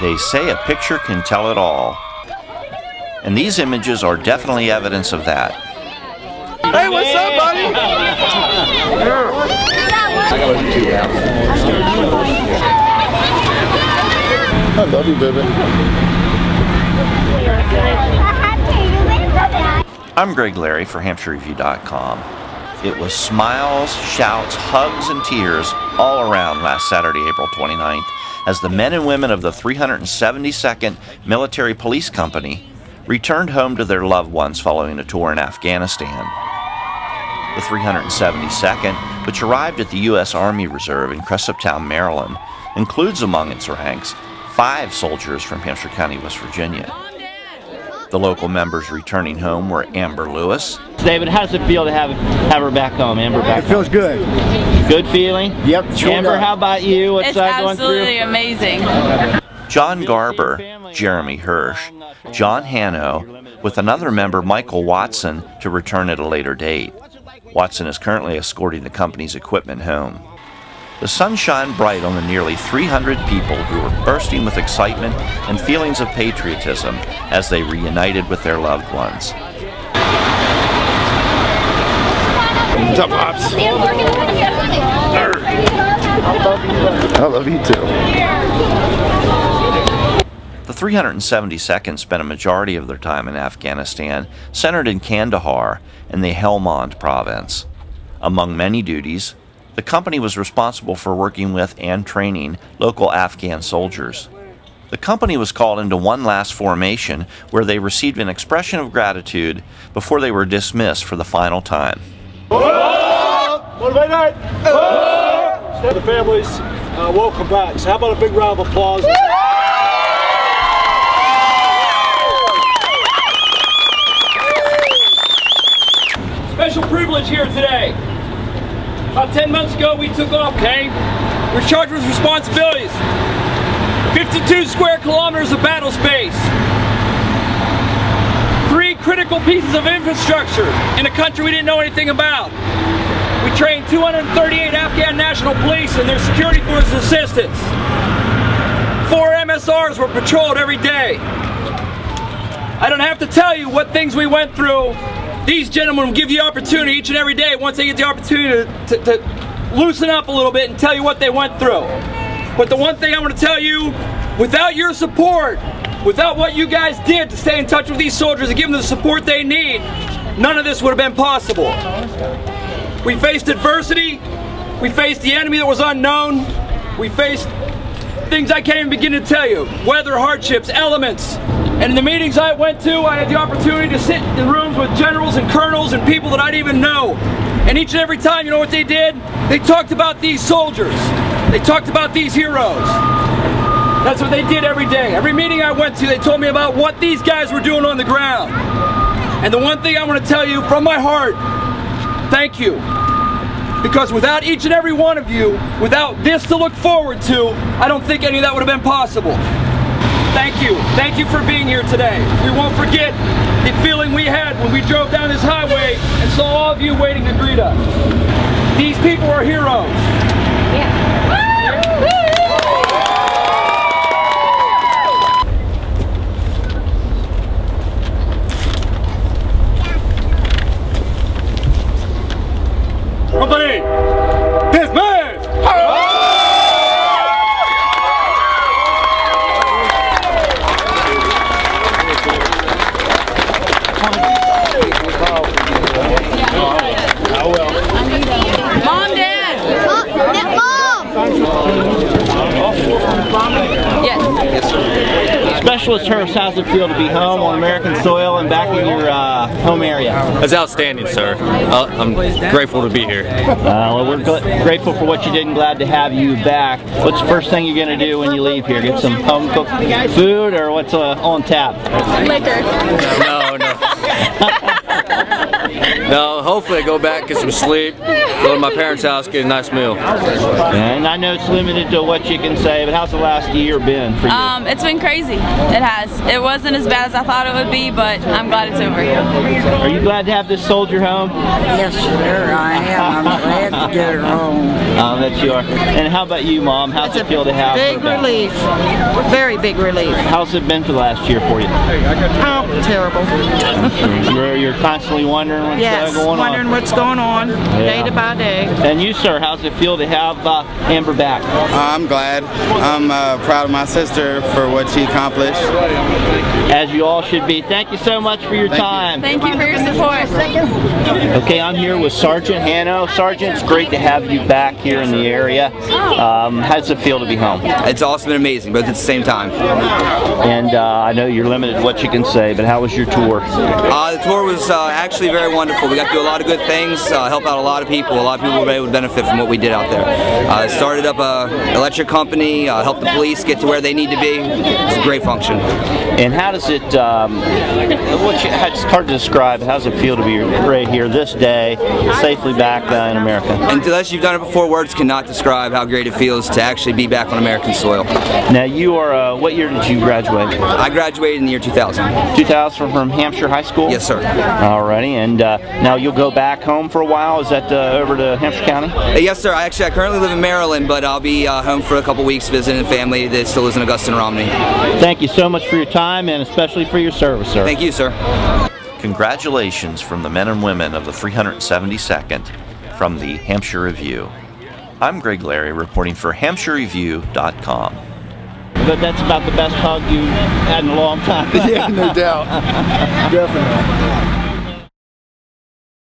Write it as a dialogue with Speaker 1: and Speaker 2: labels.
Speaker 1: They say a picture can tell it all. And these images are definitely evidence of that.
Speaker 2: Hey, what's up, buddy? I love you, baby.
Speaker 1: I'm Greg Larry for HampshireReview.com. It was smiles, shouts, hugs, and tears all around last Saturday, April 29th, as the men and women of the 372nd Military Police Company returned home to their loved ones following a tour in Afghanistan. The 372nd, which arrived at the U.S. Army Reserve in Cresaptown, Maryland, includes among its ranks 5 soldiers from Hampshire County, West Virginia. The local members returning home were Amber Lewis.
Speaker 3: David, how does it feel to have her back home? Amber back home?
Speaker 4: It feels good.
Speaker 3: Good feeling?
Speaker 4: Yep. Sure
Speaker 3: Amber,
Speaker 4: does.
Speaker 3: how about you? What's
Speaker 5: It's
Speaker 3: going through?
Speaker 5: absolutely amazing.
Speaker 1: John Garber, Jeremy Hirsch, John Hanno, with another member, Michael Watson, to return at a later date. Watson is currently escorting the company's equipment home. The sun shined bright on the nearly 300 people who were bursting with excitement and feelings of patriotism as they reunited with their loved ones.
Speaker 2: What's up, Pops? I love you too.
Speaker 1: The 372nd spent a majority of their time in Afghanistan, centered in Kandahar in the Helmand province. Among many duties, the company was responsible for working with and training local Afghan soldiers. The company was called into one last formation where they received an expression of gratitude before they were dismissed for the final time.
Speaker 6: Monday night. The families, welcome back. So how about a big round of applause?
Speaker 7: Special privilege here today. About 10 months ago we took off, okay? We're charged with responsibilities. 52 square kilometers of battle space. 3 critical pieces of infrastructure in a country we didn't know anything about. We trained 238 Afghan National Police and their security forces assistants. 4 MSRs were patrolled every day. I don't have to tell you what things we went through. These gentlemen will give you opportunity each and every day once they get the opportunity to loosen up a little bit and tell you what they went through. But the one thing I want to tell you, without your support, without what you guys did to stay in touch with these soldiers and give them the support they need, none of this would have been possible. We faced adversity, we faced the enemy that was unknown, we faced things I can't even begin to tell you, weather hardships, elements. And in the meetings I went to, I had the opportunity to sit in rooms with generals and colonels and people that I didn't even know. And each and every time, you know what they did? They talked about these soldiers. They talked about these heroes. That's what they did every day. Every meeting I went to, they told me about what these guys were doing on the ground. And the one thing I want to tell you from my heart, thank you. Because without each and every one of you, without this to look forward to, I don't think any of that would have been possible. Thank you. Thank you for being here today. We won't forget the feeling we had when we drove down this highway and saw all of you waiting to greet us. These people are heroes. Yeah. Company, dismiss!
Speaker 5: Mom, Dad! Yes.
Speaker 3: Specialist Hirsch, how's it feel to be home on American soil and back in your home area?
Speaker 8: That's outstanding, sir. I'm grateful to be here.
Speaker 3: Well, we're grateful for what you did and glad to have you back. What's the first thing you're going to do when you leave here? Get some home-cooked food, or what's on tap?
Speaker 5: Liquor.
Speaker 8: No. No, hopefully I go back, get some sleep, go to my parents' house, get a nice meal.
Speaker 3: And I know it's limited to what you can say, but how's the last year been for you?
Speaker 5: It's been crazy. It has. It wasn't as bad as I thought it would be, but I'm glad it's over.
Speaker 3: Are you glad to have this soldier home?
Speaker 9: Yes, sir, I am. I'm glad
Speaker 4: to get her home.
Speaker 3: I bet you are. And how about you, Mom? How's it feel to have her
Speaker 4: Big
Speaker 3: back?
Speaker 4: relief. Very big relief.
Speaker 3: How's it been for the last year for you?
Speaker 4: Oh, terrible.
Speaker 3: You're constantly wondering what's
Speaker 4: Yes,
Speaker 3: going
Speaker 4: wondering
Speaker 3: on.
Speaker 4: what's going on day by day.
Speaker 3: And you, sir, how's it feel to have Amber back?
Speaker 9: I'm glad. I'm proud of my sister for what she accomplished.
Speaker 3: As you all should be. Thank you so much for your time.
Speaker 5: Thank you for your support.
Speaker 3: Okay, I'm here with Sergeant Hanno. Sergeant, it's great to have you back here in the area. How does it feel to be home?
Speaker 8: It's awesome and amazing, both at the same time.
Speaker 3: And I know you're limited to what you can say, but how was your tour?
Speaker 8: The tour was actually very wonderful. We got to do a lot of good things, help out a lot of people. A lot of people were able to benefit from what we did out there. Started up an electric company, helped the police get to where they need to be. It's a great function.
Speaker 3: And how does it, it's hard to describe, how does it feel to be right here this day, safely back in America?
Speaker 8: Unless you've done it before, words cannot describe how great it feels to actually be back on American soil.
Speaker 3: Now you are, what year did you graduate?
Speaker 8: I graduated in the year 2000.
Speaker 3: 2000 from Hampshire High School?
Speaker 8: Yes, sir.
Speaker 3: Alrighty, and now you'll go back home for a while? Is that over to Hampshire County?
Speaker 8: Yes, sir. I currently live in Maryland, but I'll be home for a couple weeks visiting family that still lives in Augusta and Romney.
Speaker 3: Thank you so much for your time and especially for your service, sir.
Speaker 8: Thank you, sir.
Speaker 1: Congratulations from the men and women of the 372nd from the Hampshire Review. I'm Greg Larry reporting for HampshireReview.com.
Speaker 3: But that's about the best hug you've had in a long time.
Speaker 2: Yeah, no doubt. Definitely.